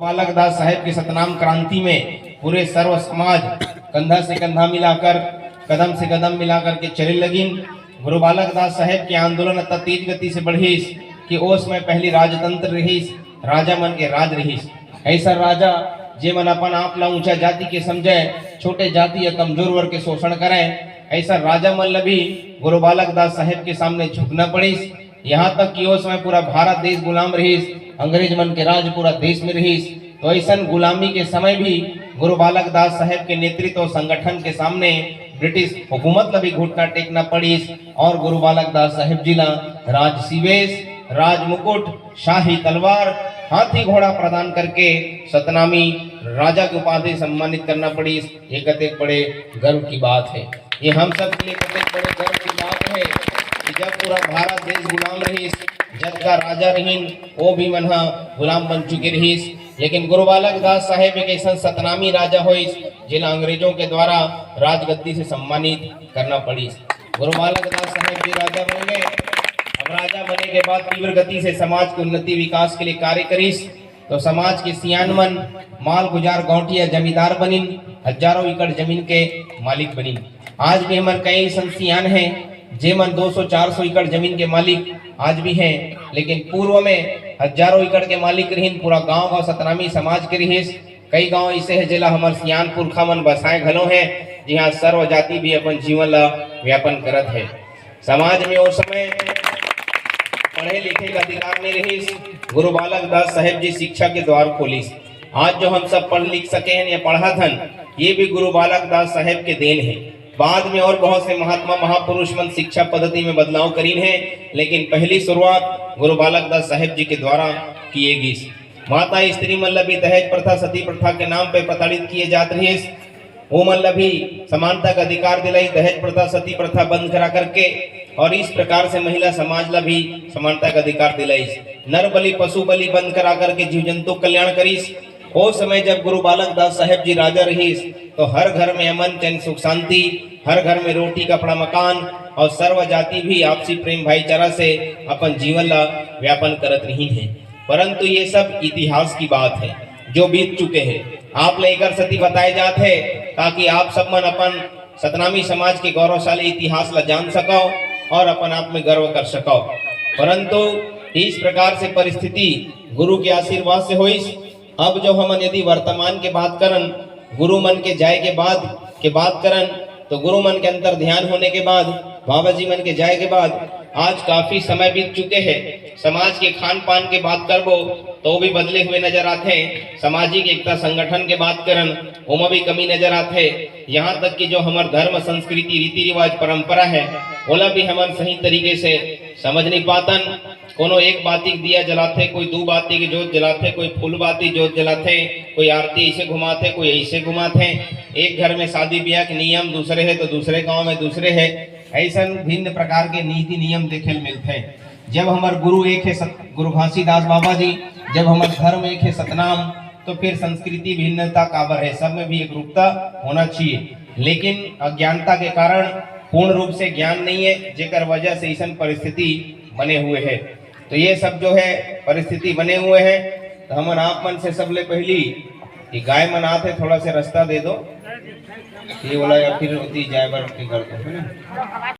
बालक दास साहेब की सतनाम क्रांति में पूरे सर्व समाज कंधा से कंधा मिलाकर कदम से कदम मिलाकर के चले लगी। गुरु बालक दास साहेब के आंदोलन इतना तेज गति से बढ़ी कि ओस में पहली राजतंत्र रही, राजा मन के राज रही। ऐसा राजा जे मन अपन आप ला ऊंचा जाति के समझे, छोटे जाति या कमजोर वर्ग के शोषण करें, ऐसा राजा मन भी गुरु बालक दास साहेब के सामने झुकना पड़ी। यहाँ तक कि उस समय पूरा भारत देश गुलाम रही, अंग्रेज मन के राज पूरा देश में रही। तो ऐसा गुलामी के समय भी गुरु बालक दास साहेब के नेतृत्व और संगठन के सामने ब्रिटिश हुकूमत ला भी घुटना टेकना पड़ी और गुरु बालक दास साहेब जी ला राज सिवेश, राज मुकुट, शाही तलवार, हाथी घोड़ा प्रदान करके सतनामी राजा की उपाधि सम्मानित करना पड़ी। ये कतेक बड़े गर्व की बात है। ये हम सब के लिए कतेक बड़े गर्व की बात है कि जब पूरा भारत देश गुलाम रही, जब का राजा रही वो भी मन गुलाम बन चुके रही, लेकिन गुरु बालक दास साहेब एक ऐसा सतनामी राजा हुई जिन्हें अंग्रेजों के द्वारा राजगद्दी से सम्मानित करना पड़ी। गुरु बालक दास साहेब जी राजा बन गए। अब राजा बनने के बाद तीव्र गति से समाज की उन्नति विकास के लिए कार्य करीस। तो समाज के सियान मन माल गुजार गौटिया जमींदार बनिन, हजारों एकड़ जमीन के मालिक बनिन। आज भी हमारे कई संसियान हैं जे मन 200-400 एकड़ जमीन के मालिक आज भी हैं, लेकिन पूर्व में हजारों एकड़ के मालिक रहीन। पूरा गांव का सतनामी समाज के रही। कई गांव ऐसे है जिला हमारे सियान पुरखा मन बसाए घलो हैं, जहाँ सर्व जाति भी अपन जीवन ला व्यापन करत है। समाज में उस समय पढ़े लिखे का अधिकार नहीं रही। गुरु बालक दास साहेब जी शिक्षा के द्वार खोली। आज जो हम सब पढ़ लिख सके हैं या पढ़ा धन, ये भी गुरु बालक दास साहेब के देन है। बाद में और बहुत से महात्मा महापुरुष मन शिक्षा पद्धति में बदलाव करीन है, लेकिन पहली शुरुआत गुरु बालक दास साहेब जी के द्वारा किए गई। माता स्त्री मन भी दहेज प्रथा, सती प्रथा के नाम पे प्रताड़ित किए जात रहे, वो मन भी समानता का अधिकार दिलाई, दहेज प्रथा सती प्रथा बंद करा करके, और इस प्रकार से महिला समाज ला भी समानता का अधिकार दिलाई। नर बलि पशु बलि बंद करा करके जीव जंतु कल्याण करीस। वो समय जब गुरु बालक दास साहेब जी राजा रही तो हर घर में अमन चैन सुख शांति, हर घर में रोटी कपड़ा मकान और सर्व जाति भी आपसी प्रेम भाईचारा से अपन जीवन ला व्यापन करत रही है। परंतु ये सब इतिहास की बात है जो बीत चुके हैं। आप लेकर सती बताए जाते हैं ताकि आप सब मन अपन सतनामी समाज के गौरवशाली इतिहास ला जान सको और अपन आप में गर्व कर सको। परंतु इस प्रकार से परिस्थिति गुरु के आशीर्वाद से हुई। अब जो हम यदि वर्तमान के बात करन, गुरु मन के जाए के बात करन, तो गुरु मन के अंतर ध्यान होने के बाद, बाबा जी मन के जाए के बाद आज काफी समय बीत चुके हैं। समाज के खान पान के बात करबो तो भी बदले हुए नजर आते हैं। सामाजिक एकता संगठन के बात करन ओमा भी कमी नजर आते हैं। यहाँ तक कि जो हमार धर्म संस्कृति रीति रिवाज परंपरा है ओला भी हम सही तरीके से समझ नहीं पातन। कोनो एक बाती दिया जलाते, कोई दो बाती की जोत जलाते, कोई फूल बाती जोत जलाते, कोई आरती ऐसे घुमाते, कोई ऐसे घुमाते। एक घर में शादी ब्याह के नियम दूसरे है तो दूसरे गांव में दूसरे है। ऐसा भिन्न प्रकार के नीति नियम देखे मिलते हैं। जब हमारे गुरु एक है गुरु घासीदास बाबा जी, जब हमारे धर्म एक है सतनाम, तो फिर संस्कृति भिन्नता काबर है, सब में भी एक रूपता होना चाहिए। लेकिन अज्ञानता के कारण पूर्ण रूप से ज्ञान नहीं है, जेकर वजह से ऐसा परिस्थिति बने हुए है। तो ये सब जो है परिस्थिति बने हुए हैं। तो हम आप मन से सबले पहली कि गाय मन आते थोड़ा सा रास्ता दे दो, ये बोला या फिर जाए बर कर दो।